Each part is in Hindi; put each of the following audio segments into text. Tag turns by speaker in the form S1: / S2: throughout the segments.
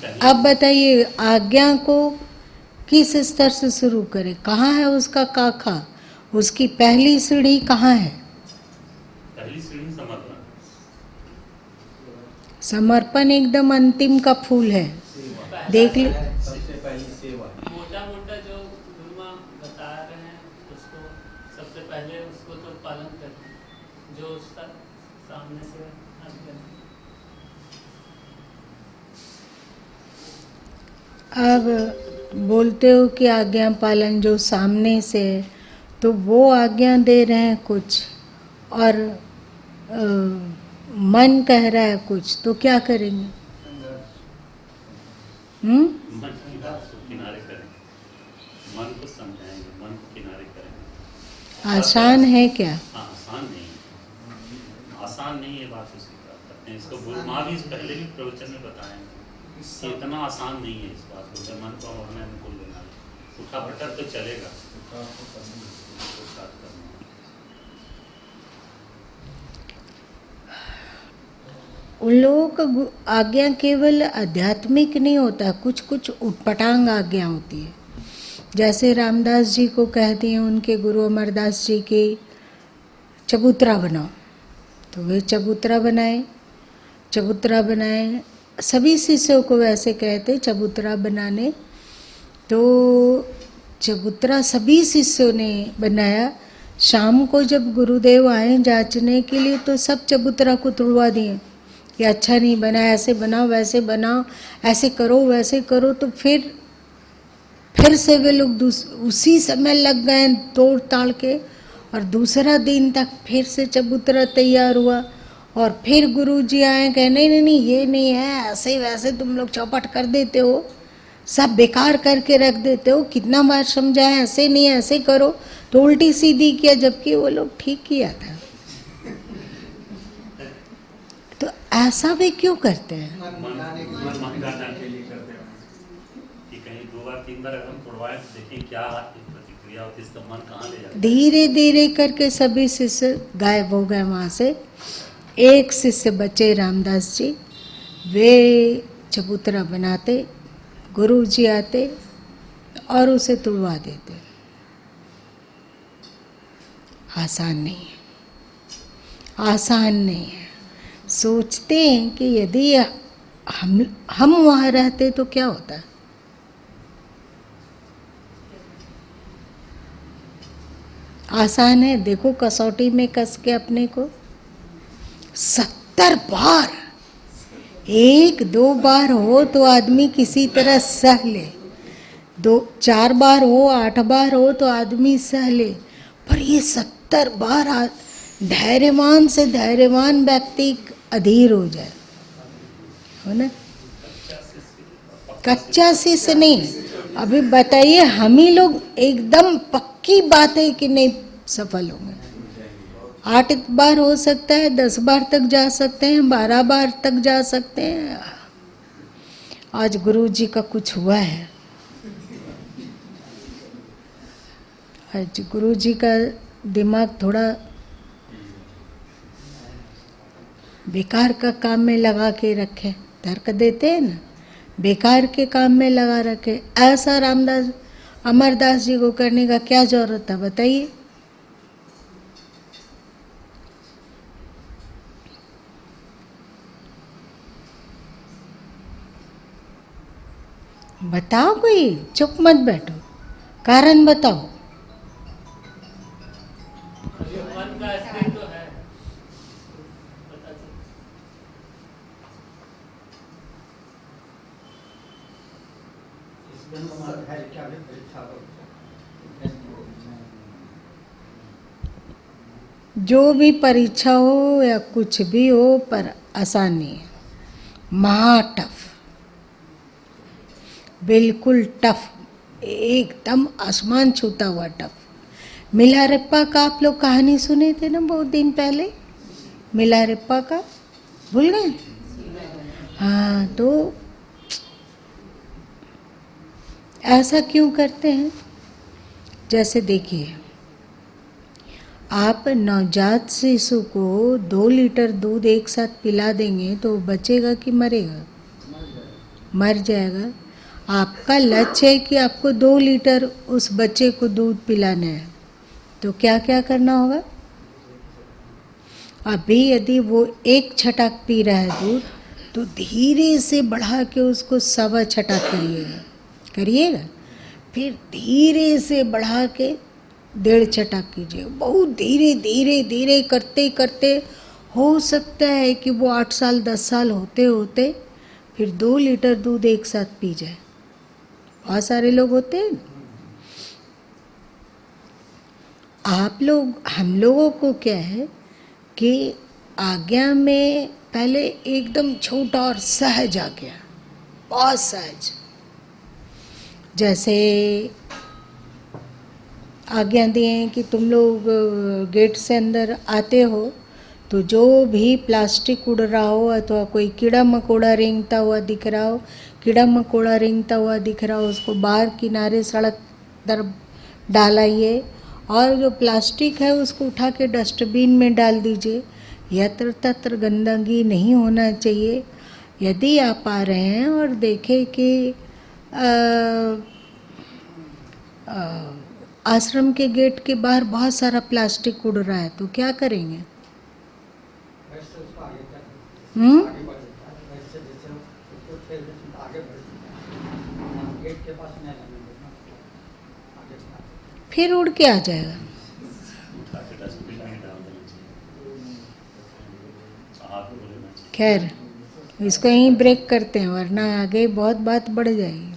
S1: अब बताइए आज्ञा को किस स्तर से शुरू करें? कहाँ है उसका काखा? उसकी पहली सीढ़ी कहाँ है?
S2: पहली सीढ़ी समर्पण।
S1: समर्पण एकदम अंतिम का फूल है। देख ले,
S3: सबसे पहली सेवा।
S4: मोटा मोटा जो गुरु माँ बता रहे हैं उसको सबसे पहले उसको तो पालन करें, जो उसका सामने से
S1: अब बोलते हो कि आज्ञा पालन जो सामने से है, तो वो आज्ञा दे रहे हैं कुछ और मन कह रहा है कुछ, तो क्या करेंगे?
S2: मन की बात को किनारे करें, मन को समझाएंगे, मन को किनारे करेंगे।
S1: आसान है क्या?
S2: हाँ, आसान नहीं है, आसान नहीं है बात उसी बात करते हैं। इसको गुरु माँ भी पहले भी प्रवचन में बताए हैं कि इतना आसान नहीं है इस बात को। मन को हमने अनुकूल लेना, उठा पटक तो चलेगा।
S1: उन लोगों का आज्ञा केवल आध्यात्मिक नहीं होता, कुछ कुछ उटपटांग आज्ञा होती है। जैसे रामदास जी को कहते हैं उनके गुरु अमरदास जी की चबूतरा बनाओ, तो वे चबूतरा बनाए। चबूतरा बनाए, सभी शिष्यों को वैसे कहते चबूतरा बनाने। तो चबूतरा सभी शिष्यों ने बनाया। शाम को जब गुरुदेव आए जांचने के लिए तो सब चबूतरा को तुड़वा दिए कि अच्छा नहीं बना, ऐसे बनाओ वैसे बनाओ, ऐसे करो वैसे करो। तो फिर से वे लोग उसी समय लग गए तोड़ ताड़ के, और दूसरा दिन तक फिर से चबूतरा तैयार हुआ। और फिर गुरुजी आए, कहे नहीं नहीं ये नहीं है, ऐसे वैसे तुम लोग चौपट कर देते हो, सब बेकार करके रख देते हो, कितना बार समझाया ऐसे नहीं ऐसे करो, तो उल्टी सीधी किया, जबकि वो लोग ठीक किया था। तो ऐसा वे क्यों करते हैं?
S2: कहीं 2 बार 3 बार अगर हम तोड़वाएं तो देखें क्या प्रतिक्रिया होती है, इसका मन कहाँ ले जाता है।
S1: धीरे धीरे करके सभी शिष्य गायब हो गए वहाँ से। एक शिष्य बचे रामदास जी, वे चबूतरा बनाते, गुरु जी आते और उसे तुड़वा देते। आसान नहीं है, आसान नहीं है। सोचते हैं कि यदि हम वहाँ रहते तो क्या होता। आसान है, देखो कसौटी में कस के अपने को 70 बार, 1-2 बार हो तो आदमी किसी तरह सह ले, 2-4 बार हो, 8 बार हो तो आदमी सह ले, पर ये 70 बार धैर्यवान से धैर्यवान व्यक्ति अधीर हो जाए, हो ना। कच्चा शिष्य नहीं। अभी बताइए, हम ही लोग एकदम पक्की बात है कि नहीं सफल होंगे। 8 बार हो सकता है, 10 बार तक जा सकते हैं, 12 बार तक जा सकते हैं। आज गुरु जी का कुछ हुआ है, आज गुरु जी का दिमाग थोड़ा बेकार का काम में लगा के रखे, तर्क देते हैं ना, बेकार के काम में लगा रखे। ऐसा रामदास अमरदास जी को करने का क्या जरूरत था, बताइए। बताओ, कोई चुप मत बैठो, कारण बताओ।
S4: मन का अस्तित्व है, पता चला। जो भी
S1: परीक्षा हो या कुछ भी हो, पर आसानी है, महा टफ, बिल्कुल टफ, एकदम आसमान छूता हुआ टफ। मिलारेप्पा का आप लोग कहानी सुने थे ना बहुत दिन पहले, मिलारेप्पा का, भूल गए? हाँ, तो ऐसा क्यों करते हैं? जैसे देखिए, आप नवजात शिशु को 2 लीटर दूध एक साथ पिला देंगे तो बचेगा कि मरेगा? मर जाएगा। आपका लक्ष्य है कि आपको 2 लीटर उस बच्चे को दूध पिलाना है, तो क्या क्या करना होगा? अभी यदि वो 1 छटाक पी रहा है दूध, तो धीरे से बढ़ा के उसको 1.25 छटाक करिएगा। फिर धीरे से बढ़ा के 1.5 छटाक कीजिए। बहुत धीरे धीरे धीरे करते करते हो सकता है कि वो 8 साल 10 साल होते होते फिर 2 लीटर दूध एक साथ पी जाए। बहुत सारे लोग होते हैं। हम लोगों को क्या है कि आज्ञा में पहले एकदम छोटा और सहज आज्ञा, बहुत सहज। जैसे आज्ञा दिए कि तुम लोग गेट से अंदर आते हो तो जो भी प्लास्टिक उड़ रहा हो अथवा कोई कीड़ा मकोड़ा रेंगता हुआ दिख रहा हो, उसको बाहर किनारे सड़क तरफ डालाइए, और जो प्लास्टिक है उसको उठा के डस्टबिन में डाल दीजिए। यत्र तत्र गंदगी नहीं होना चाहिए। यदि आप आ रहे हैं और देखें कि आश्रम के गेट के बाहर बहुत सारा प्लास्टिक उड़ रहा है, तो क्या करेंगे? फिर उड़ के आ जाएगा। खैर, इसको यहीं ब्रेक करते हैं, वरना आगे बहुत बात बढ़ जाएगी।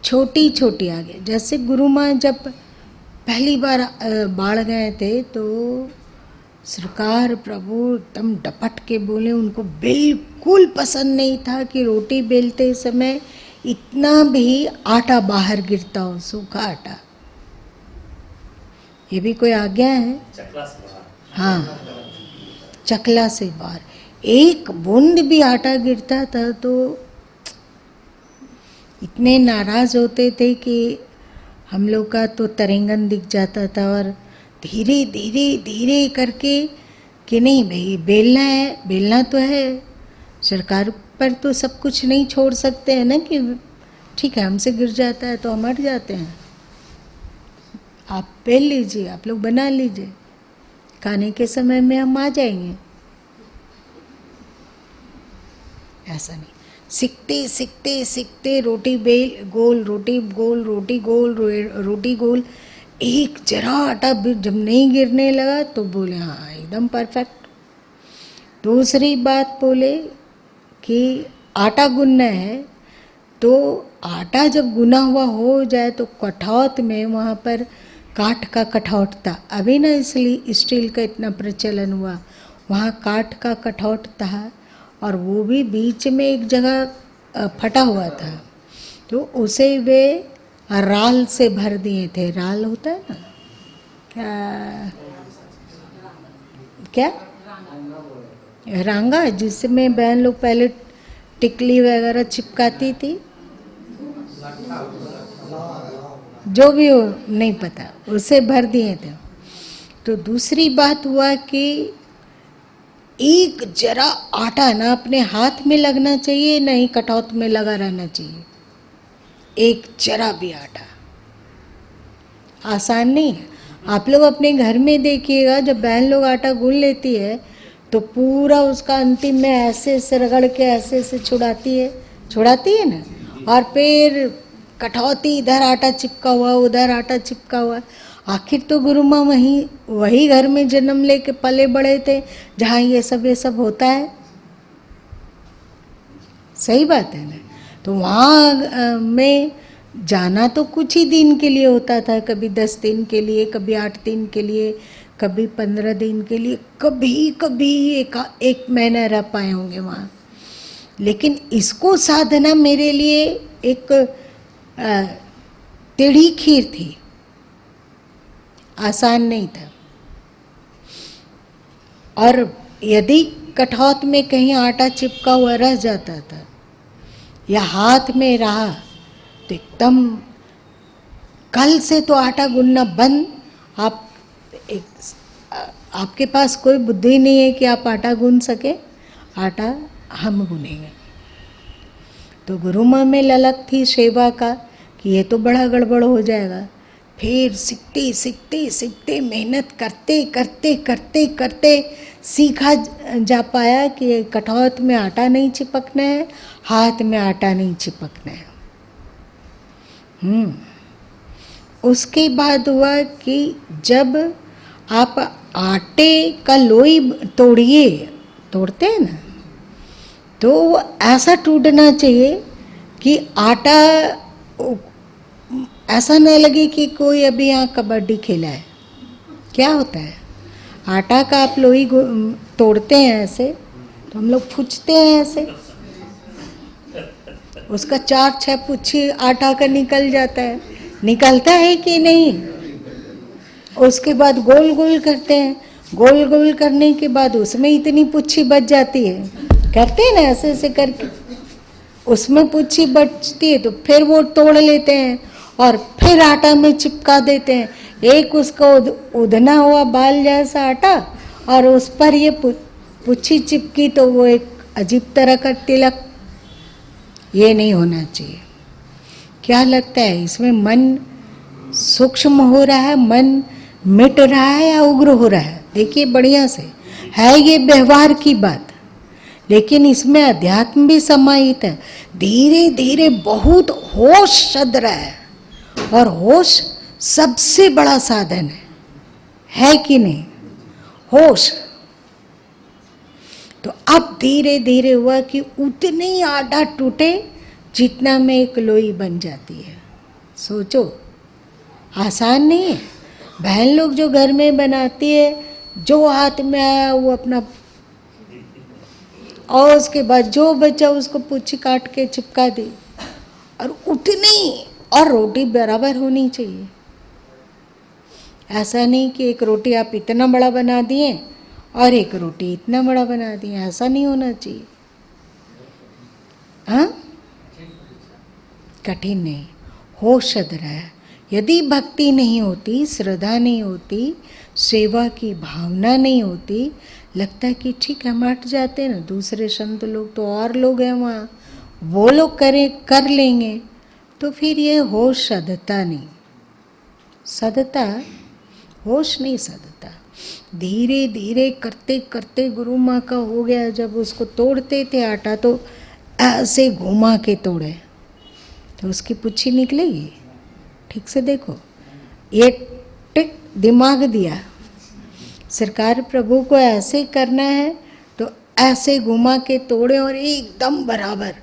S1: छोटी छोटी आगे, जैसे गुरु माँ जब पहली बार बाढ़ गए थे तो सरकार प्रभु एकदम डपट के बोले। उनको बिल्कुल पसंद नहीं था कि रोटी बेलते समय इतना भी आटा बाहर गिरता हो, सूखा आटा। ये भी कोई आज्ञा है? हाँ, चकला से बाहर एक बूंद भी आटा गिरता था तो इतने नाराज होते थे कि हम लोग का तो तरेंगन दिख जाता था, और धीरे धीरे धीरे करके कि नहीं भाई बेलना है, बेलना तो है, सरकार पर तो सब कुछ नहीं छोड़ सकते हैं ना कि ठीक है हमसे गिर जाता है तो हम हट जाते हैं। आप बेल लीजिए, आप लोग बना लीजिए, खाने के समय में हम आ जाएंगे। ऐसा नहीं, सीखते सीखते सीखते रोटी बेल गोल, रोटी गोल, रोटी गोल, रोटी गोल, एक जरा आटा जब नहीं गिरने लगा तो बोले हाँ एकदम परफेक्ट। दूसरी बात बोले कि आटा गूंथना है, तो आटा जब गुना हुआ हो जाए तो कठौत में वहाँ पर काठ का कठौत था। अभी ना इसलिए स्टील का इतना प्रचलन हुआ, वहाँ काठ का कठौत था, और वो भी बीच में एक जगह फटा हुआ था, तो उसे वे राल से भर दिए थे। राल होता है ना, क्या रांगा, जिसमें बहन लोग पहले टिकली वगैरह चिपकाती थी, जो भी हो नहीं पता, उसे भर दिए थे। तो दूसरी बात हुआ कि एक जरा आटा ना अपने हाथ में लगना चाहिए, ना ही कटौत में लगा रहना चाहिए, एक जरा भी आटा। आसान नहीं है। आप लोग अपने घर में देखिएगा, जब बहन लोग आटा गूंथ लेती है तो पूरा उसका अंतिम में ऐसे से रगड़ के ऐसे से छुड़ाती है ना, और फिर कठौती, इधर आटा चिपका हुआ, उधर आटा चिपका हुआ। आखिर तो गुरु माँ वही घर में जन्म लेके पले बड़े थे जहाँ ये सब होता है। सही बात है ना। तो वहाँ में जाना तो कुछ ही दिन के लिए होता था, कभी 10 दिन के लिए, कभी 8 दिन के लिए, कभी 15 दिन के लिए, कभी एक महीना रह पाए होंगे वहाँ। लेकिन इसको साधना मेरे लिए एक टेढ़ी खीर थी, आसान नहीं था। और यदि कठौत में कहीं आटा चिपका हुआ रह जाता था या हाथ में रहा तो एकदम कल से तो आटा गूंथना बंद। आपके पास कोई बुद्धि नहीं है कि आप आटा गूंथ सके, आटा हम गूंथेंगे। तो गुरु माँ में ललक थी सेवा का कि ये तो बड़ा गड़बड़ हो जाएगा। फिर सीखते सीखते सीखते मेहनत करते करते करते करते सीखा जा पाया कि कठौत में आटा नहीं चिपकना है, हाथ में आटा नहीं चिपकना है। उसके बाद हुआ कि जब आप आटे का लोई तोड़िए, तोड़ते हैं ना, तो वो ऐसा टूटना चाहिए कि आटा ऐसा न लगे कि कोई अभी यहाँ कबड्डी खेला है। क्या होता है, आटा का आप लोई तोड़ते हैं ऐसे, तो हम लोग फूचते हैं ऐसे, उसका 4-6 पुच्छी आटा का निकल जाता है। निकलता है कि नहीं? उसके बाद गोल गोल करते हैं, गोल गोल करने के बाद उसमें इतनी पुच्छी बच जाती है, करते हैं ना ऐसे ऐसे करके, उसमें पुच्छी बचती है तो फिर वो तोड़ लेते हैं और फिर आटा में चिपका देते हैं। एक उसका उधना हुआ बाल जैसा आटा और उस पर ये पुच्छी चिपकी तो वो एक अजीब तरह का तिलक। ये नहीं होना चाहिए। क्या लगता है इसमें मन सूक्ष्म हो रहा है, मन मिट रहा है या उग्र हो रहा है? देखिए बढ़िया से है ये व्यवहार की बात, लेकिन इसमें अध्यात्म भी समाहित है। धीरे धीरे बहुत होश सध रहा है, और होश सबसे बड़ा साधन है कि नहीं? होश। तो अब धीरे धीरे हुआ कि उतने ही आटा टूटे जितना में एक लोई बन जाती है। सोचो, आसान नहीं है। बहन लोग जो घर में बनाती है, जो हाथ में आया वो अपना, और उसके बाद जो बचा उसको पुच्छी काट के चिपका दी, और उतनी, और रोटी बराबर होनी चाहिए। ऐसा नहीं कि एक रोटी आप इतना बड़ा बना दिए और एक रोटी इतना बड़ा बना दिए, ऐसा नहीं होना चाहिए। हाँ, कठिन नहीं, होश सध रहा है। यदि भक्ति नहीं होती, श्रद्धा नहीं होती, सेवा की भावना नहीं होती, लगता है कि ठीक है हम हट जाते हैं ना, दूसरे संत लोग तो और लोग हैं वहाँ, वो लोग कर लेंगे, तो फिर ये होश सधता नहीं, सधता होश नहीं सधता। धीरे धीरे करते करते गुरु माँ का हो गया। जब उसको तोड़ते थे आटा तो ऐसे घुमा के तोड़े तो उसकी पुच्छी निकलेगी। ठीक से देखो, ये टिक दिमाग दिया, सरकार प्रभु को ऐसे करना है तो ऐसे घुमा के तोड़े और एकदम बराबर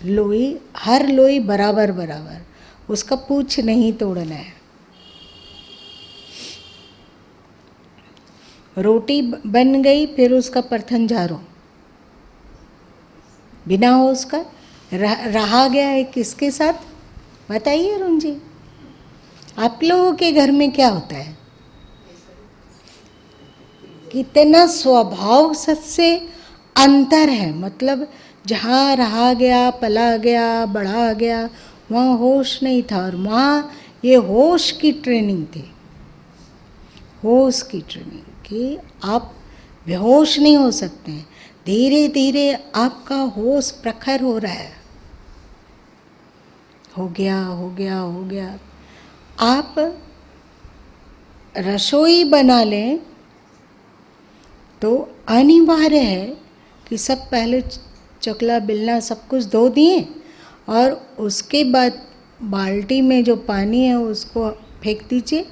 S1: लोई, हर लोई बराबर बराबर, उसका पूछ नहीं तोड़ना है। रोटी बन गई, फिर उसका परथन झाड़ो, बिना हो उसका रहा गया है किसके साथ? बताइए अरुण जी, आप लोगों के घर में क्या होता है? कितना स्वभाव से अंतर है। मतलब जहाँ रहा गया, पला गया, बढ़ा गया, वहाँ होश नहीं था, और वहाँ ये होश की ट्रेनिंग थी, होश की ट्रेनिंग कि आप बेहोश नहीं हो सकते। धीरे धीरे आपका होश प्रखर हो रहा है, हो गया हो गया हो गया। आप रसोई बना लें तो अनिवार्य है कि सब पहले चकला बिलना सब कुछ धो दिए, और उसके बाद बाल्टी में जो पानी है उसको फेंक दीजिए,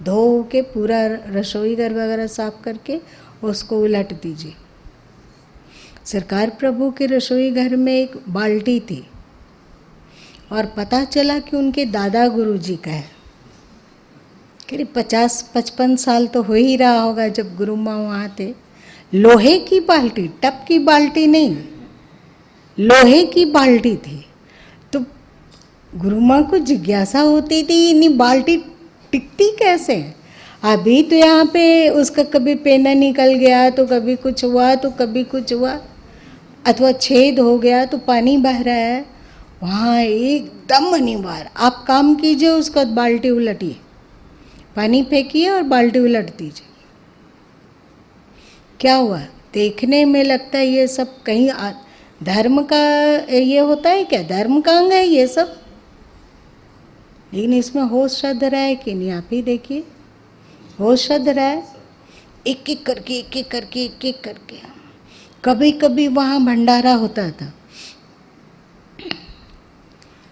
S1: धो के पूरा रसोई घर वगैरह साफ करके उसको उलट दीजिए। सरकार प्रभु के रसोई घर में एक बाल्टी थी, और पता चला कि उनके दादा गुरुजी का है। करीब 50-55 साल तो हो ही रहा होगा जब गुरु माँ वहाँ थे। लोहे की बाल्टी, टप की बाल्टी नहीं, लोहे की बाल्टी थी। तो गुरु माँ को जिज्ञासा होती थी इन्हीं बाल्टी टिकती कैसे? अभी तो यहाँ पे उसका कभी पेना निकल गया तो कभी कुछ हुआ तो कभी कुछ हुआ, अथवा छेद हो गया तो पानी बह रहा है। वहाँ एकदम अनिवार्य, आप काम कीजिए, उसका बाल्टी उलटिए, पानी फेंकिए और बाल्टी उलट दीजिए। क्या हुआ? देखने में लगता है ये सब कहीं धर्म का ये होता है क्या? धर्म का अंग है ये सब, लेकिन इसमें होश श्रद्धा रहा है कि नहीं? आप ही देखिए, होश श्रद्धा रहा है, एक एक करके एक एक करके एक एक करके। कभी कभी वहाँ भंडारा होता था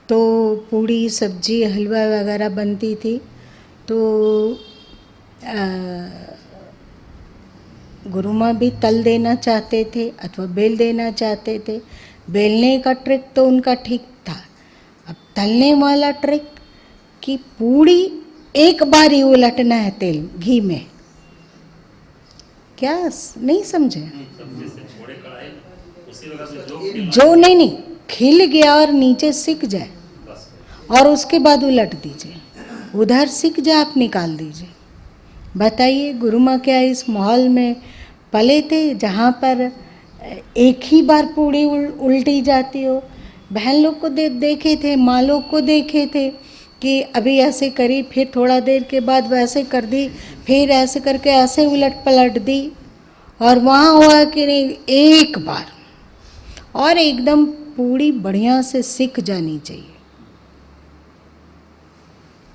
S1: तो पूड़ी सब्जी हलवा वगैरह बनती थी, तो गुरु माँ भी तल देना चाहते थे अथवा बेल देना चाहते थे। बेलने का ट्रिक तो उनका ठीक था, अब तलने वाला ट्रिक कि पूड़ी एक बार ही उलटना है तेल घी में। क्या नहीं समझे? जो नहीं खिल गया और नीचे सिक जाए और उसके बाद उलट दीजिए, उधर सिक जाए आप निकाल दीजिए। बताइए, गुरु माँ क्या इस माहौल में पले थे जहाँ पर एक ही बार पूड़ी उल्टी जाती हो? बहन लोग को देखे थे, माँ लोग को देखे थे कि अभी ऐसे करी, फिर थोड़ा देर के बाद वैसे कर दी, फिर ऐसे करके ऐसे उलट पलट दी, और वहाँ हुआ कि नहीं एक बार, और एकदम पूड़ी बढ़िया से सिक जानी चाहिए।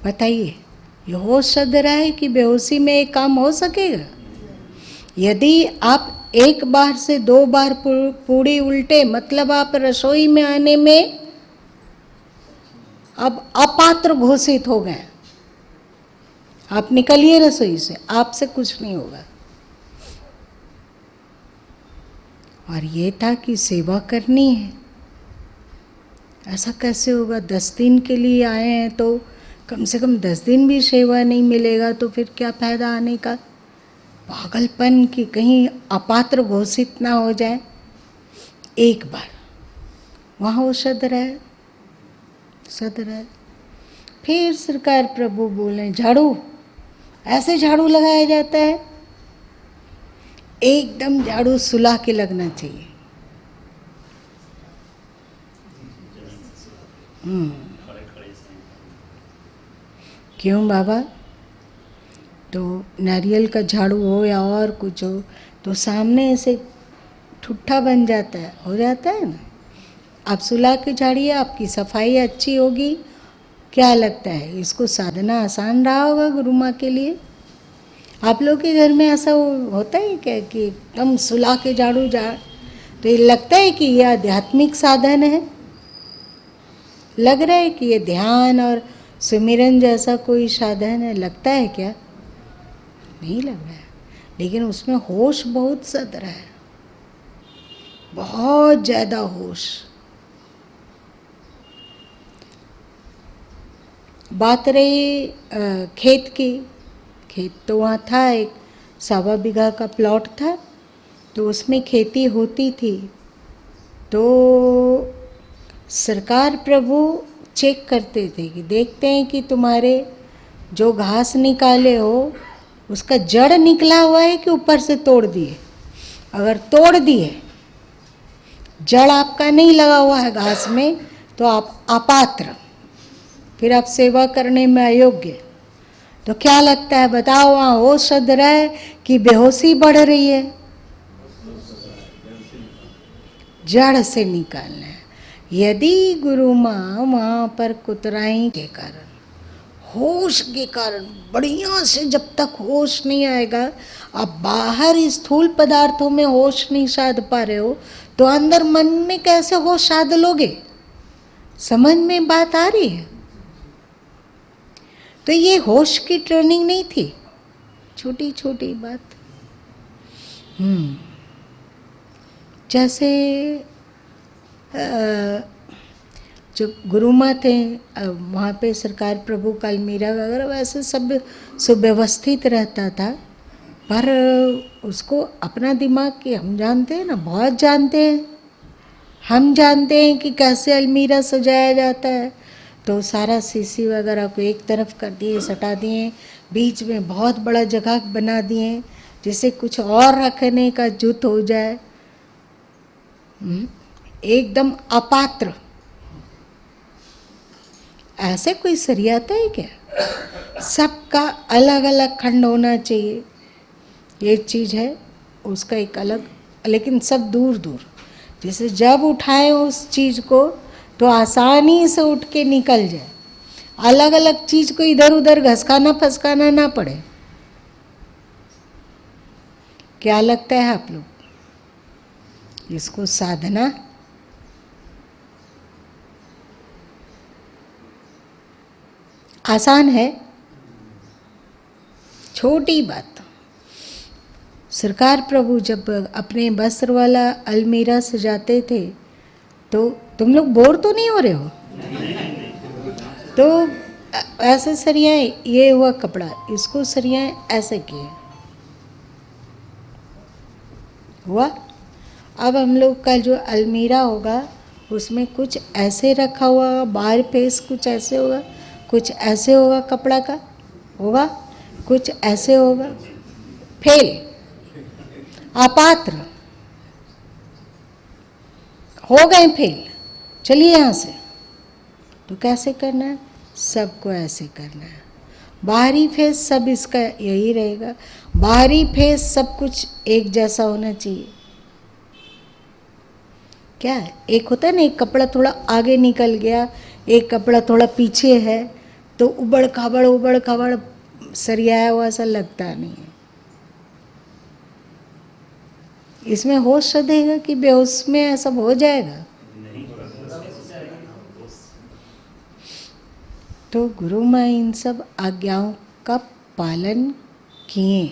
S1: बताइए, ये होश सद रहा है कि बेहोशी में एक काम हो सकेगा? यदि आप एक बार से 2 बार पूड़ी उल्टे, मतलब आप रसोई में आने में अब अपात्र घोषित हो गए, आप निकलिए रसोई से, आपसे कुछ नहीं होगा। और ये था कि सेवा करनी है, ऐसा कैसे होगा? 10 दिन के लिए आए हैं तो कम से कम 10 दिन भी सेवा नहीं मिलेगा तो फिर क्या फायदा आने का? पागलपन कि कहीं अपात्र घोषित ना हो जाए। एक बार वहाँ वो सद रहे। फिर सरकार प्रभु बोले झाड़ू, ऐसे झाड़ू लगाया जाता है, एकदम झाड़ू सुला के लगना चाहिए। क्यों बाबा? तो नारियल का झाड़ू हो या और कुछ हो तो सामने से ठुट्ठा बन जाता है, हो जाता है ना। आप सुला के झाड़िए, आपकी सफाई अच्छी होगी। क्या लगता है इसको साधना आसान रहा होगा गुरु माँ के लिए? आप लोग के घर में ऐसा होता है क्या कि एकदम सुला के झाड़ू तो ये लगता है कि ये आध्यात्मिक साधन है? लग रहा है कि ये ध्यान और सुमिरन जैसा कोई साधन है? लगता है क्या? नहीं लग रहा है, लेकिन उसमें होश बहुत सद रहा है, बहुत ज़्यादा होश। बात रही खेत की। खेत तो वहाँ था, एक 1.25 बीघा का प्लॉट था, तो उसमें खेती होती थी। तो सरकार प्रभु चेक करते थे कि देखते हैं कि तुम्हारे जो घास निकाले हो उसका जड़ निकला हुआ है कि ऊपर से तोड़ दिए। अगर तोड़ दिए, जड़ आपका नहीं लगा हुआ है घास में, तो आप अपात्र, फिर आप सेवा करने में अयोग्य। तो क्या लगता है बताओ, वहाँ होश सद रहा है कि बेहोशी बढ़ रही है? जड़ से निकालना है। यदि गुरु माँ वहाँ पर कुतराई के कारण, होश के कारण बढ़िया से जब तक होश नहीं आएगा, आप बाहर स्थूल पदार्थों में होश नहीं साध पा रहे हो, तो अंदर मन में कैसे होश साध लोगे? समझ में बात आ रही है? तो ये होश की ट्रेनिंग नहीं थी, छोटी छोटी बात। जैसे जो गुरु माँ थे वहाँ पे सरकार प्रभु का अलमीरा वगैरह वैसे सब सुव्यवस्थित रहता था, पर उसको अपना दिमाग की हम जानते हैं ना, बहुत जानते हैं। हम जानते हैं कि कैसे अलमीरा सजाया जाता है। तो सारा शीशी वगैरह को एक तरफ कर दिए, सटा दिए, बीच में बहुत बड़ा जगह बना दिए जिससे कुछ और रखने का जुत हो जाए। एकदम अपात्र। ऐसे कोई सरियाता है क्या? सबका अलग अलग खंड होना चाहिए, ये चीज़ है उसका एक अलग, लेकिन सब दूर दूर। जैसे जब उठाएं उस चीज को तो आसानी से उठ के निकल जाए, अलग अलग चीज को इधर उधर घसकाना फसकाना ना पड़े। क्या लगता है आप लोग, इसको साधना आसान है? छोटी बात। सरकार प्रभु जब अपने वस्त्र वाला अलमीरा सजाते थे तो तुम लोग बोर तो नहीं हो रहे हो? तो ऐसे सरियाएं, ये हुआ कपड़ा, इसको सरियाएं ऐसे किए हुआ। अब हम लोग का जो अलमीरा होगा उसमें कुछ ऐसे रखा हुआ, बाहर फेस कुछ ऐसे होगा, कुछ ऐसे होगा, कपड़ा का होगा, कुछ ऐसे होगा। फेल, अपात्र हो गए, फेल। चलिए यहाँ से। तो कैसे करना है? सबको ऐसे करना है। बाहरी फेस सब इसका यही रहेगा, बाहरी फेस सब कुछ एक जैसा होना चाहिए। क्या है, एक होता है ना, एक कपड़ा थोड़ा आगे निकल गया, एक कपड़ा थोड़ा पीछे है, तो उबड़ खाबड़ सरियाया हुआ सा लगता नहीं है। इसमें होश सधेगा कि बेहोश में ऐसा हो जाएगा? तो गुरु माँ इन सब आज्ञाओं का पालन किए।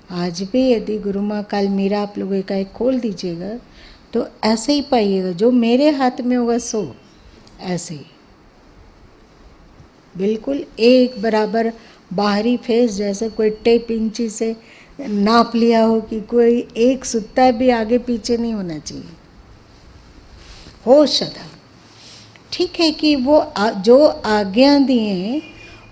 S1: आज भी यदि गुरु माँ काल मेरा आप लोगों का एक खोल दीजिएगा तो ऐसे ही पाइएगा, जो मेरे हाथ में होगा सो ऐसे ही बिल्कुल एक बराबर। बाहरी फेस जैसे कोई टेप इंची से नाप लिया हो कि कोई एक सुत्ता भी आगे पीछे नहीं होना चाहिए। होश सदा। ठीक है कि वो जो आज्ञा दिए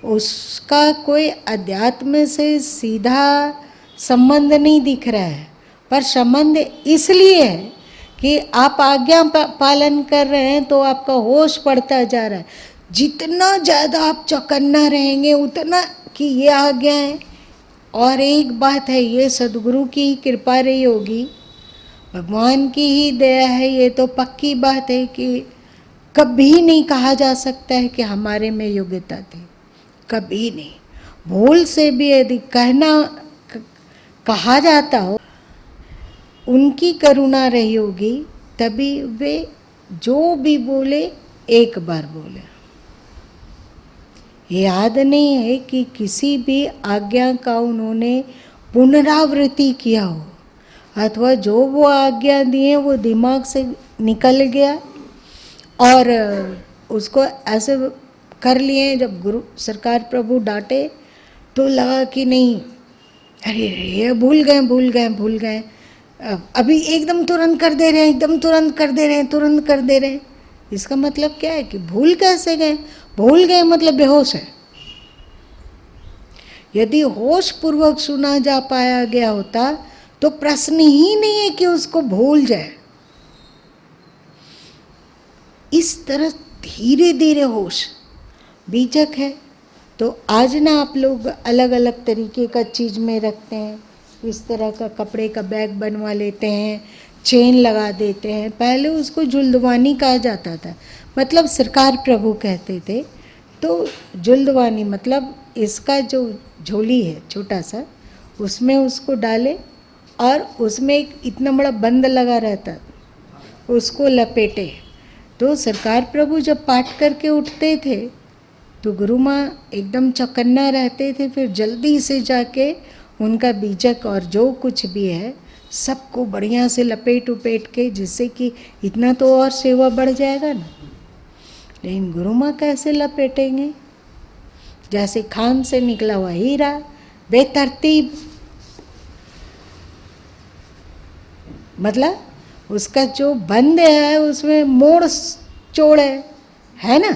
S1: उसका कोई अध्यात्म से सीधा संबंध नहीं दिख रहा है, पर संबंध इसलिए है कि आप आज्ञा पालन कर रहे हैं तो आपका होश बढ़ता जा रहा है। जितना ज़्यादा आप चौकन्ना रहेंगे उतना कि ये आज्ञा है। और एक बात है, ये सदगुरु की ही कृपा रही होगी, भगवान की ही दया है, ये तो पक्की बात है कि कभी नहीं कहा जा सकता है कि हमारे में योग्यता थी, कभी नहीं। भूल से भी यदि कहा जाता हो, उनकी करुणा रही होगी, तभी वे जो भी बोले एक बार बोले। याद नहीं है कि किसी भी आज्ञा का उन्होंने पुनरावृत्ति किया हो, अथवा जो वो आज्ञा दिए वो दिमाग से निकल गया और उसको ऐसे कर लिए। जब गुरु सरकार प्रभु डांटे तो लगा कि नहीं, अरे ये भूल गए, अभी एकदम तुरंत कर दे रहे हैं, तुरंत कर दे रहे हैं। इसका मतलब क्या है कि भूल कैसे गए? भूल गए मतलब बेहोश है। यदि होश पूर्वक सुना जा पाया गया होता तो प्रश्न ही नहीं है कि उसको भूल जाए। इस तरह धीरे धीरे होश बीजक है। तो आज ना आप लोग अलग अलग तरीके का चीज़ में रखते हैं, इस तरह का कपड़े का बैग बनवा लेते हैं, चेन लगा देते हैं। पहले उसको जुल्दवानी कहा जाता था, मतलब सरकार प्रभु कहते थे। तो जुल्दवानी मतलब इसका जो झोली है छोटा सा, उसमें उसको डाले और उसमें एक इतना बड़ा बंद लगा रहता, उसको लपेटे। तो सरकार प्रभु जब पाठ करके उठते थे तो गुरु माँ एकदम चौकन्ना रहते थे, फिर जल्दी से जाके उनका बीजक और जो कुछ भी है सबको बढ़िया से लपेट उपेट के, जिससे कि इतना तो और सेवा बढ़ जाएगा ना। लेकिन गुरु माँ कैसे लपेटेंगे? जैसे खान से निकला हुआ हीरा, बेतरतीब। मतलब उसका जो बंद है उसमें मोड़ चोड़ है ना।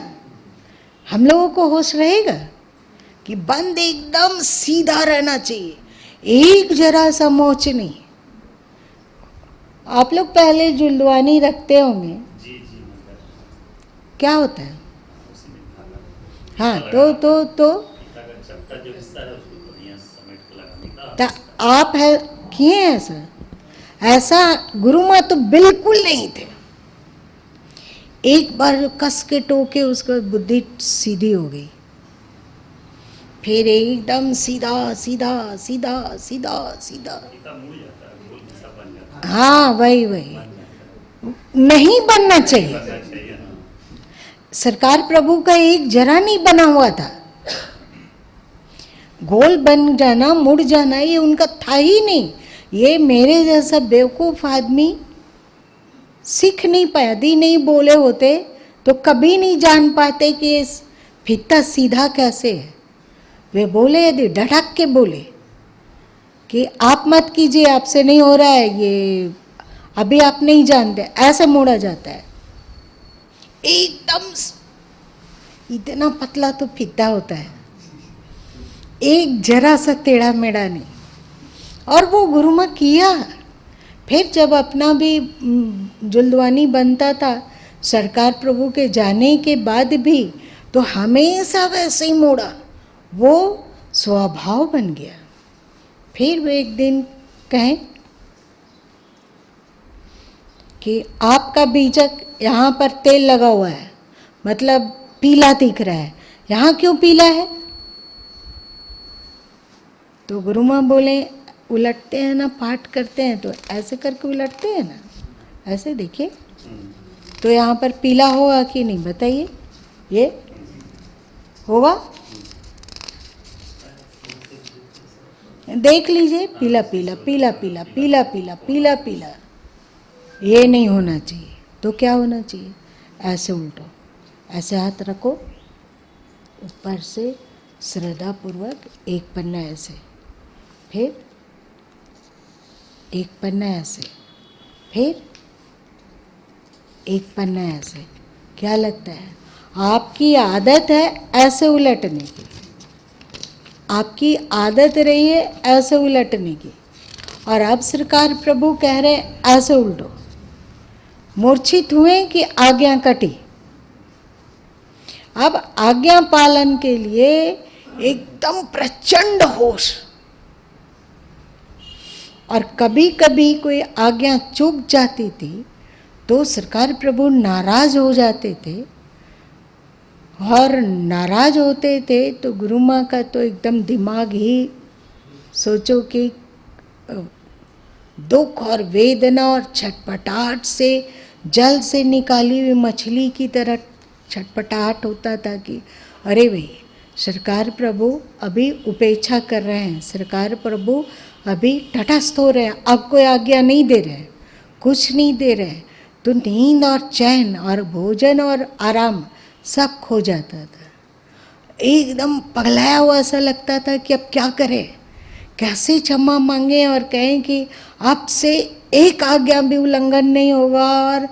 S1: हम लोगों को होश रहेगा कि बंद एकदम सीधा रहना चाहिए, एक जरा सा मोच नहीं। आप लोग पहले जुल्दवानी रखते होंगे, क्या होता है? हाँ, तो आप है किए ऐसा? ऐसा गुरु माँ तो बिल्कुल नहीं थे। एक बार कस के टोके उसको बुद्धि सीधी हो गई, फिर एकदम सीधा सीधा सीधा सीधा सीधा।
S2: सीधा मुड़ जाता है, गोल जैसा बन जाता
S1: हाँ वही वही, नहीं बनना चाहिए।
S2: है, चाहिए हाँ।
S1: सरकार प्रभु का एक जरा नहीं बना हुआ था, गोल बन जाना मुड़ जाना ये उनका था ही नहीं। ये मेरे जैसा बेवकूफ आदमी सीख नहीं पाया, यदि नहीं बोले होते तो कभी नहीं जान पाते कि ये फीता सीधा कैसे है। वे बोले, यदि ढड़क के बोले कि आप मत कीजिए, आपसे नहीं हो रहा है, ये अभी आप नहीं जानते, ऐसे मोड़ा जाता है एकदम। इतना पतला तो फीता होता है, एक जरा सा टेढ़ा मेढ़ा नहीं। और वो गुरुमा किया। फिर जब अपना भी जुल्दवानी बनता था सरकार प्रभु के जाने के बाद भी, तो हमेशा वैसे ही मोड़ा, वो स्वभाव बन गया। फिर वो एक दिन कहें कि आपका बीजक यहाँ पर तेल लगा हुआ है, मतलब पीला दिख रहा है, यहाँ क्यों पीला है? तो गुरु माँ बोले, उलटते हैं ना, पाठ करते हैं तो ऐसे करके उलटते हैं ना, ऐसे देखिए तो यहाँ पर पीला होगा कि नहीं बताइए? ये होगा, देख लीजिए, पीला पीला पीला पीला पीला पीला पीला पीला। ये नहीं होना चाहिए। तो क्या होना चाहिए? ऐसे उल्टो, ऐसे हाथ रखो ऊपर से श्रद्धा पूर्वक, एक पन्ना ऐसे, फिर एक पन्ना ऐसे, फिर एक पन्ना ऐसे। क्या लगता है? आपकी आदत है ऐसे उलटने की, आपकी आदत रही है ऐसे उलटने की, और अब सरकार प्रभु कह रहे ऐसे उल्टो। मूर्छित हुए कि आज्ञा कटी। अब आज्ञा पालन के लिए एकदम प्रचंड होश, और कभी कभी कोई आज्ञा चूक जाती थी तो सरकार प्रभु नाराज हो जाते थे, और नाराज होते थे तो गुरु माँ का तो एकदम दिमाग ही, सोचो कि दुख और वेदना और छटपटाहट से, जल से निकाली हुई मछली की तरह छटपटाहट होता था कि अरे भाई सरकार प्रभु अभी उपेक्षा कर रहे हैं, सरकार प्रभु अभी तटस्थ हो रहे हैं, अब कोई आज्ञा नहीं दे रहे, कुछ नहीं दे रहे, तो नींद और चैन और भोजन और आराम सब खो जाता था। एकदम पगलाया हुआ ऐसा लगता था कि अब क्या करें, कैसे क्षमा मांगे और कहें कि आपसे एक आज्ञा भी उल्लंघन नहीं होगा और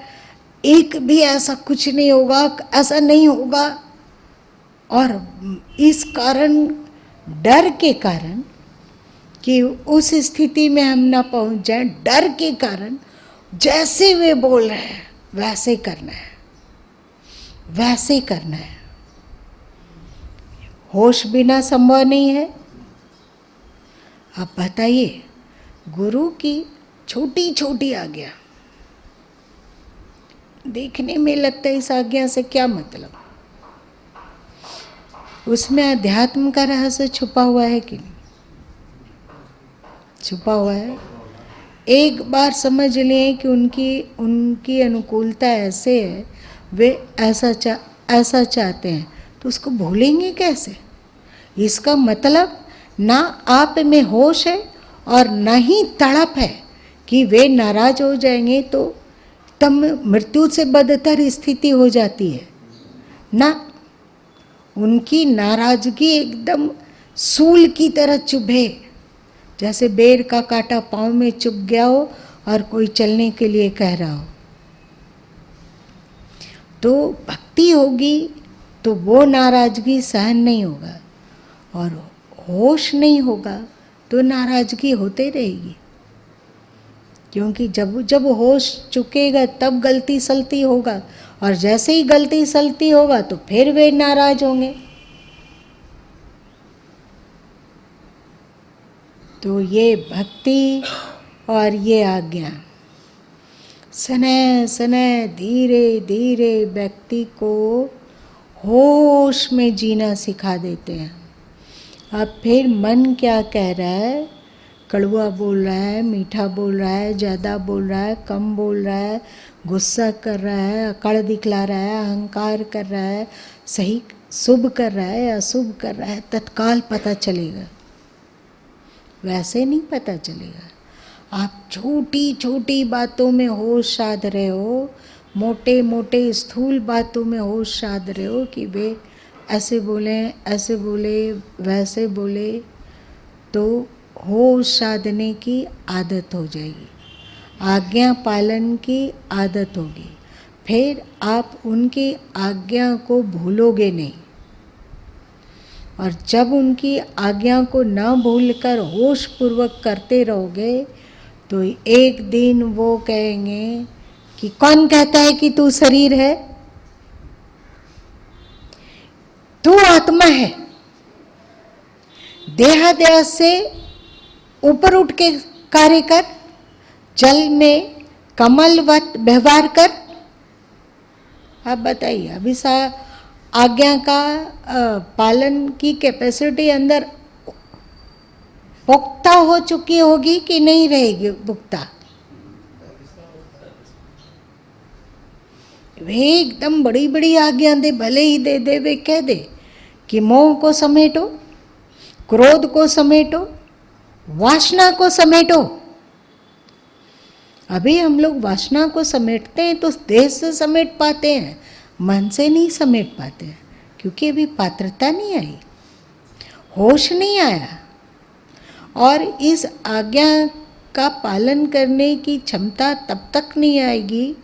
S1: एक भी ऐसा कुछ नहीं होगा, ऐसा नहीं होगा। और इस कारण, डर के कारण कि उस स्थिति में हम ना पहुंच जाएं, डर के कारण जैसे वे बोल रहे हैं वैसे करना है, वैसे करना है। होश बिना संभव नहीं है। आप बताइए, गुरु की छोटी छोटी आज्ञा देखने में लगता है इस आज्ञा से क्या मतलब, उसमें अध्यात्म का रहस्य छुपा हुआ है कि नहीं? छुपा हुआ है। एक बार समझ लें कि उनकी अनुकूलता ऐसे है, वे ऐसा चाहते हैं, तो उसको भूलेंगे कैसे? इसका मतलब ना आप में होश है और ना ही तड़प है कि वे नाराज हो जाएंगे तो तब मृत्यु से बदतर स्थिति हो जाती है ना। उनकी नाराजगी एकदम सूल की तरह चुभे, जैसे बेर का कांटा पाँव में चुभ गया हो और कोई चलने के लिए कह रहा हो। तो भक्ति होगी तो वो नाराजगी सहन नहीं होगा, और होश नहीं होगा तो नाराजगी होते रहेगी, क्योंकि जब होश चुकेगा तब गलती सलती होगा, और जैसे ही गलती सलती होगा तो फिर वे नाराज होंगे। तो ये भक्ति और ये आज्ञा सने सने धीरे धीरे व्यक्ति को होश में जीना सिखा देते हैं। अब फिर मन क्या कह रहा है, कड़वा बोल रहा है, मीठा बोल रहा है, ज़्यादा बोल रहा है, कम बोल रहा है, गुस्सा कर रहा है, अकड़ दिखला रहा है, अहंकार कर रहा है, सही शुभ कर रहा है, अशुभ कर रहा है, तत्काल पता चलेगा। वैसे नहीं पता चलेगा। आप छोटी छोटी बातों में होश साध रहे हो, मोटे मोटे स्थूल बातों में होश साध रहे हो कि वे ऐसे बोले, ऐसे बोले, वैसे बोले, तो होश साधने की आदत हो जाएगी, आज्ञा पालन की आदत होगी। फिर आप उनकी आज्ञा को भूलोगे नहीं, और जब उनकी आज्ञा को न भूलकर होश पूर्वक करते रहोगे तो एक दिन वो कहेंगे कि कौन कहता है कि तू शरीर है, तू आत्मा है, देहाध्यास से ऊपर उठ के कार्य कर, जल में कमलवत व्यवहार कर। आप बताइए, अभी आज्ञा का पालन की कैपेसिटी अंदर पुख्ता हो चुकी होगी कि नहीं रहेगी पुख्ता? वे एकदम बड़ी बड़ी आज्ञा दे, भले ही दे दे, वे कह दे कि मोह को समेटो, क्रोध को समेटो, वासना को समेटो। अभी हम लोग वासना को समेटते हैं तो देह से समेट पाते हैं, मन से नहीं समेट पाते हैं, क्योंकि अभी पात्रता नहीं आई, होश नहीं आया। और इस आज्ञा का पालन करने की क्षमता तब तक नहीं आएगी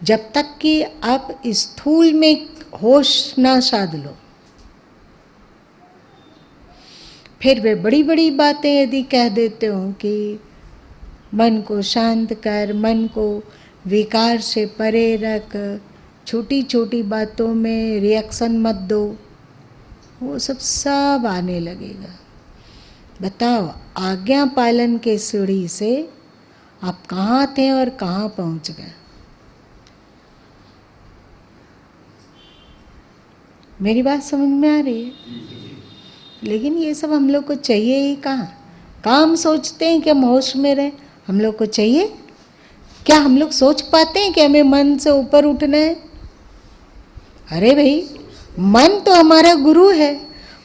S1: जब तक कि आप स्थूल में होश ना साध लो। फिर वे बड़ी बड़ी बातें यदि कह देते हो कि मन को शांत कर, मन को विकार से परे रख, छोटी छोटी बातों में रिएक्शन मत दो, वो सब आने लगेगा। बताओ, आज्ञा पालन के सीढ़ी से आप कहाँ थे और कहाँ पहुँच गए? मेरी बात समझ में आ रही है? लेकिन ये सब हम लोग को चाहिए ही कहाँ? काम सोचते हैं कि हम होश में रहें, हम लोग को चाहिए क्या? हम लोग सोच पाते हैं कि हमें मन से ऊपर उठना है? अरे भाई, मन तो हमारा गुरु है,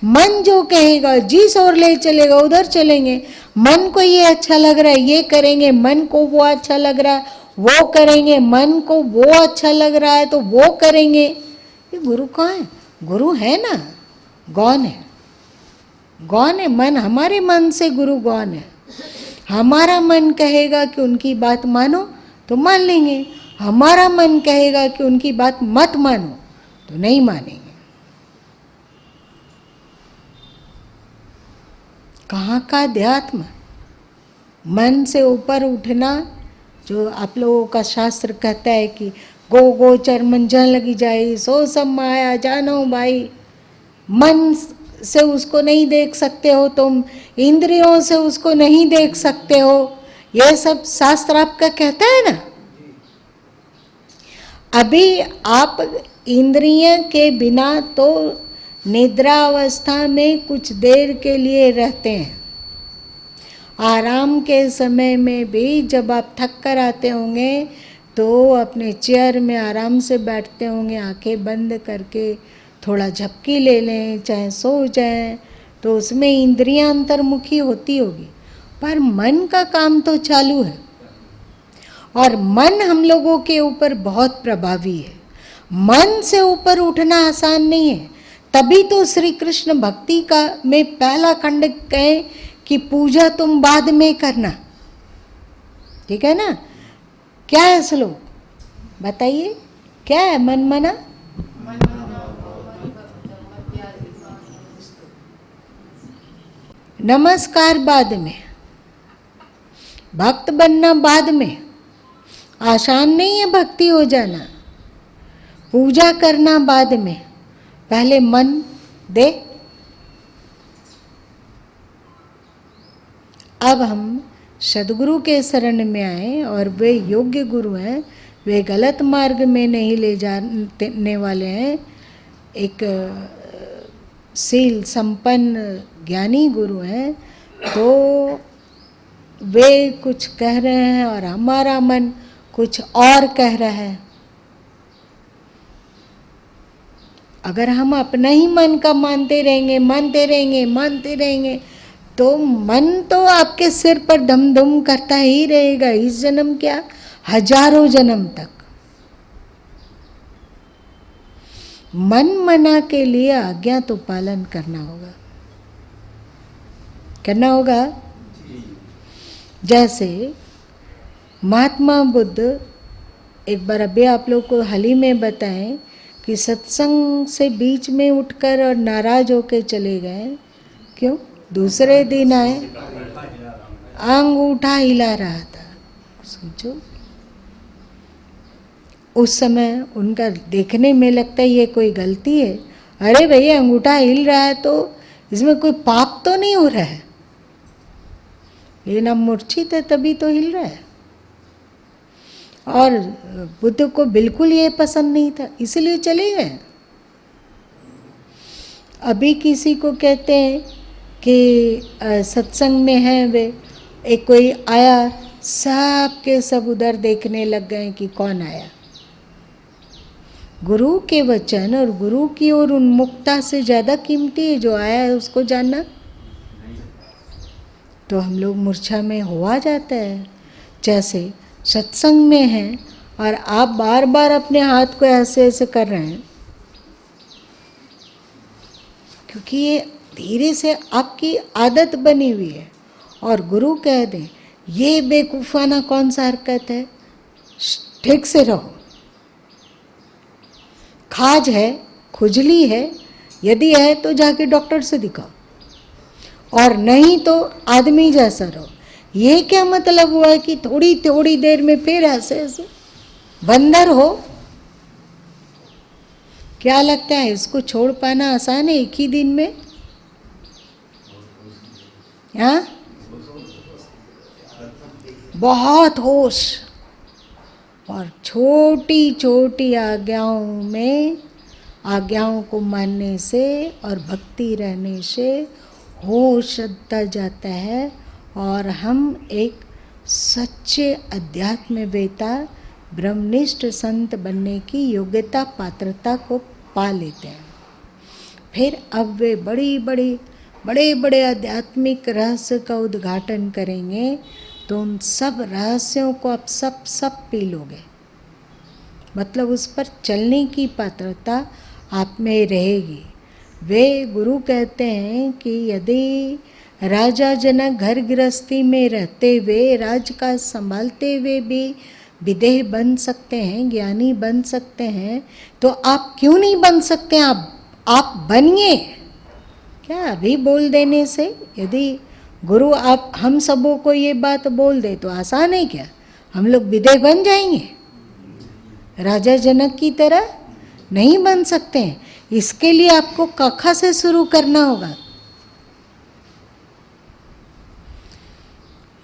S1: मन जो कहेगा जिस ओर ले चलेगा उधर चलेंगे। मन को ये अच्छा लग रहा है ये करेंगे, मन को वो अच्छा लग रहा है वो करेंगे, मन को वो अच्छा लग रहा है तो वो करेंगे। ये गुरु कौन है? गुरु है ना, गौन है, गौन है मन। हमारे मन से गुरु गौन है। हमारा मन कहेगा कि उनकी बात मानो तो मान लेंगे, हमारा मन कहेगा कि उनकी बात मत मानो तो नहीं मानेंगे। कहाँ का अध्यात्म? मन से ऊपर उठना, जो आप लोगों का शास्त्र कहता है कि गो गोचर मन जन लगी जाए, सो सब माया जानो भाई। मन से उसको नहीं देख सकते हो तुम, इंद्रियों से उसको नहीं देख सकते हो, ये सब शास्त्र आपका कहता है ना। अभी आप इंद्रिय के बिना तो निद्रा अवस्था में कुछ देर के लिए रहते हैं। आराम के समय में भी जब आप थक कर आते होंगे तो अपने चेयर में आराम से बैठते होंगे, आंखें बंद करके थोड़ा झपकी ले लें, चाहे सो जाएं, तो उसमें इंद्रियां अंतर्मुखी होती होगी, पर मन का काम तो चालू है। और मन हम लोगों के ऊपर बहुत प्रभावी है। मन से ऊपर उठना आसान नहीं है। तभी तो श्री कृष्ण भक्ति का में पहला खंड कहे कि पूजा तुम बाद में करना, ठीक है ना। क्या है श्लोक बताइए, क्या है? मन मना नमस्कार बाद में, भक्त बनना बाद में। आसान नहीं है भक्ति हो जाना, पूजा करना बाद में, पहले मन दे। अब हम सदगुरु के शरण में आए और वे योग्य गुरु हैं, वे गलत मार्ग में नहीं ले जाने वाले हैं, एक शील संपन्न ज्ञानी गुरु हैं, तो वे कुछ कह रहे हैं और हमारा मन कुछ और कह रहा है। अगर हम अपना ही मन का मानते रहेंगे तो मन तो आपके सिर पर दम दम करता ही रहेगा, इस जन्म क्या हजारों जन्म तक। मन मना के लिए आज्ञा तो पालन करना होगा। जैसे महात्मा बुद्ध एक बार अभी आप लोग को हाल ही में बताएं कि सत्संग से बीच में उठकर और नाराज होके चले गए। क्यों? दूसरे दिन आए, अंगूठा हिला रहा था। सोचो, उस समय उनका देखने में लगता है ये कोई गलती है। अरे भैया, अंगूठा हिल रहा है तो इसमें कोई पाप तो नहीं हो रहा है, लेकिन अब मूर्छित है तभी तो हिल रहा है। और बुद्ध को बिल्कुल ये पसंद नहीं था, इसलिए चले गए। अभी किसी को कहते हैं कि सत्संग में है, वे एक कोई आया, सब के सब उधर देखने लग गए कि कौन आया। गुरु के वचन और गुरु की ओर उन्मुखता से ज़्यादा कीमती है जो आया है उसको जानना। तो हम लोग मूर्छा में हुआ जाता है। जैसे सत्संग में हैं और आप बार बार अपने हाथ को ऐसे ऐसे कर रहे हैं, क्योंकि ये धीरे से आपकी आदत बनी हुई है। और गुरु कह दें ये बेवकूफ़ाना कौन सा हरकत है, ठीक से रहो। खाज है, खुजली है, यदि है तो जाके डॉक्टर से दिखाओ, और नहीं तो आदमी जैसा रहो। ये क्या मतलब हुआ है कि थोड़ी थोड़ी देर में फिर ऐसे ऐसे बंदर हो? क्या लगता है इसको छोड़ पाना आसान है एक ही दिन में? हाँ, बहुत होश और छोटी छोटी आज्ञाओं को मानने से और भक्ति रहने से होश आता जाता है और हम एक सच्चे अध्यात्मवेता ब्रह्मनिष्ठ संत बनने की योग्यता पात्रता को पा लेते हैं। फिर अब वे बड़े बड़े आध्यात्मिक रहस्य का उद्घाटन करेंगे, तो उन सब रहस्यों को आप सब पी लोगे। मतलब उस पर चलने की पात्रता आप में रहेगी। वे गुरु कहते हैं कि यदि राजा जनक घर गृहस्थी में रहते हुए, राजकाज संभालते हुए भी विदेह बन सकते हैं, ज्ञानी बन सकते हैं, तो आप क्यों नहीं बन सकते? आप बनिए। क्या अभी बोल देने से, यदि गुरु आप हम सबों को ये बात बोल दे तो आसान है क्या? हम लोग विदेह बन जाएंगे? राजा जनक की तरह नहीं बन सकते हैं। इसके लिए आपको कखा से शुरू करना होगा।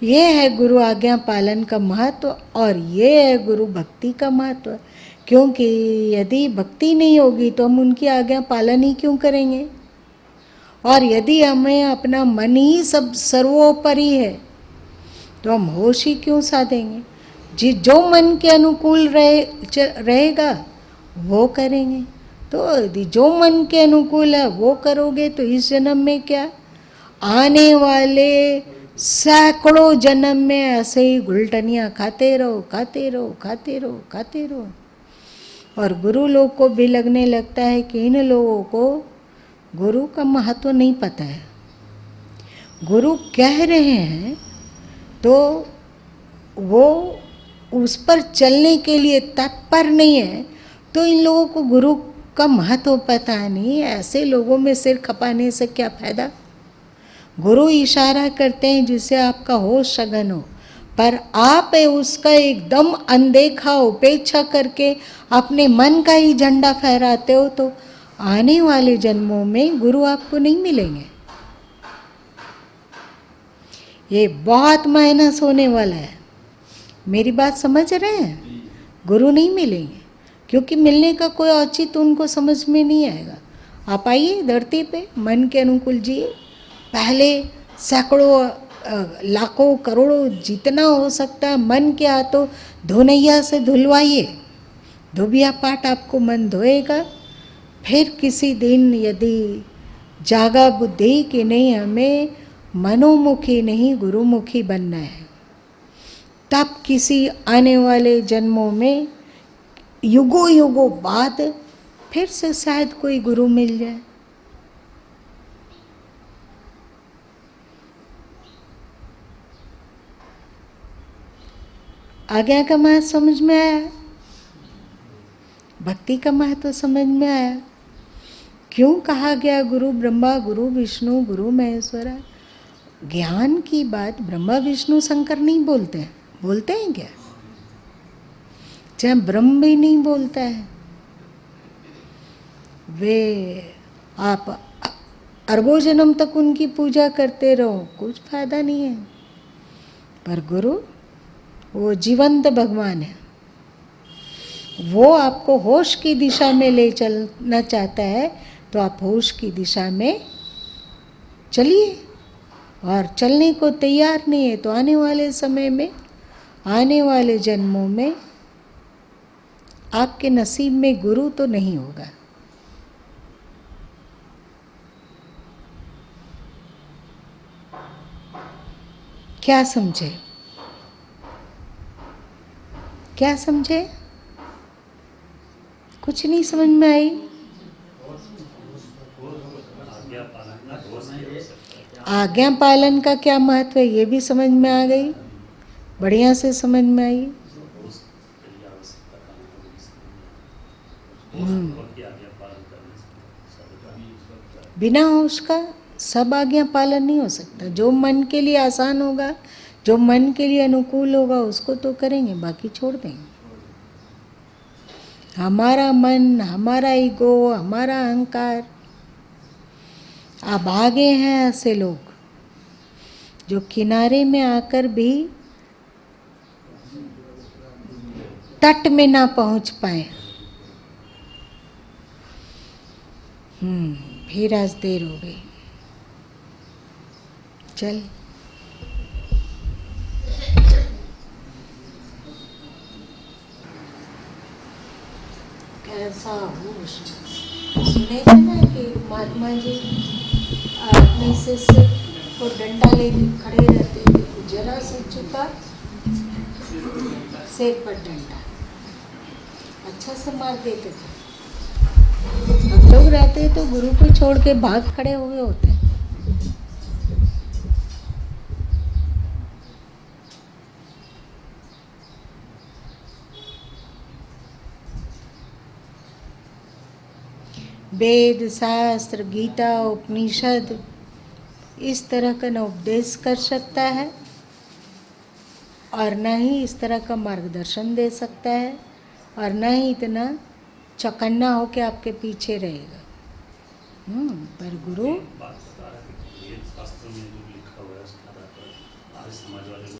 S1: ये है गुरु आज्ञा पालन का महत्व, और ये है गुरु भक्ति का महत्व। क्योंकि यदि भक्ति नहीं होगी तो हम उनकी आज्ञा पालन ही क्यों करेंगे? और यदि हमें अपना मन ही सब सर्वोपरि है तो हम होश ही क्यों साधेंगे? जो मन के अनुकूल रहेगा वो करेंगे। तो यदि जो मन के अनुकूल है वो करोगे तो इस जन्म में क्या, आने वाले सैकड़ों जन्म में ऐसे ही गुलटनियाँ खाते रहो। और गुरु लोग को भी लगने लगता है कि इन लोगों को गुरु का महत्व नहीं पता है। गुरु कह रहे हैं तो वो उस पर चलने के लिए तत्पर नहीं है, तो इन लोगों को गुरु का महत्व पता नहीं। ऐसे लोगों में सिर खपाने से क्या फ़ायदा? गुरु इशारा करते हैं जिससे आपका होश सघन हो, पर आप उसका एकदम अनदेखा उपेक्षा करके अपने मन का ही झंडा फहराते हो, तो आने वाले जन्मों में गुरु आपको नहीं मिलेंगे। ये बहुत माइनस होने वाला है। मेरी बात समझ रहे हैं? गुरु नहीं मिलेंगे, क्योंकि मिलने का कोई औचित्य उनको समझ में नहीं आएगा। आप आइए धरती पे, मन के अनुकूल जिए। पहले सैकड़ों लाखों करोड़ों जितना हो सकता है मन के हाथों धोनैया से धुलवाइए। धोबिया पाठ आपको मन धोएगा। फिर किसी दिन यदि जागा बुद्धि कि नहीं हमें मनोमुखी नहीं गुरुमुखी बनना है, तब किसी आने वाले जन्मों में युगों युगों बाद फिर से शायद कोई गुरु मिल जाए। आज्ञा का महत्व समझ में आया? भक्ति का महत्व समझ में आया? क्यों कहा गया गुरु ब्रह्मा गुरु विष्णु गुरु महेश्वरा? ज्ञान की बात ब्रह्मा विष्णु शंकर नहीं बोलते हैं। बोलते हैं क्या? चाहे ब्रह्म भी नहीं बोलता है। वे आप अरबों जन्म तक उनकी पूजा करते रहो, कुछ फायदा नहीं है। पर गुरु वो जीवंत भगवान है। वो आपको होश की दिशा में ले चलना चाहता है, तो आप होश की दिशा में चलिए। और चलने को तैयार नहीं है तो आने वाले समय में, आने वाले जन्मों में आपके नसीब में गुरु तो नहीं होगा। क्या समझे? क्या समझे? कुछ नहीं समझ में आई? आज्ञा पालन का क्या महत्व है ये भी समझ में आ गई, बढ़िया से समझ में आई। बिना होश का सब आज्ञा पालन नहीं हो सकता। जो मन के लिए आसान होगा, जो मन के लिए अनुकूल होगा उसको तो करेंगे, बाकी छोड़ देंगे। हमारा मन, हमारा ईगो, हमारा अहंकार। अभागे हैं ऐसे लोग जो किनारे में आकर भी तट में ना पहुंच पाए। फिर आज देर हो गई। चल कैसा होश। सुने थे ना कि महात्मा जी अपने शिष्य को डंडा लेके खड़े रहते थे, जरा से चुका सिर पर डंडा अच्छा से मार देते थे। हम लोग रहते तो गुरु को छोड़ के भाग खड़े हुए होते। वेद शास्त्र गीता उपनिषद इस तरह का न उपदेश कर सकता है और न ही इस तरह का मार्गदर्शन दे सकता है और न ही इतना चौकन्ना हो के आपके पीछे रहेगा। पर गुरु
S2: बात बता रहा है कि वेद शास्त्र में जो लिखा हुआ है उसका आधार पर आज समाज वाले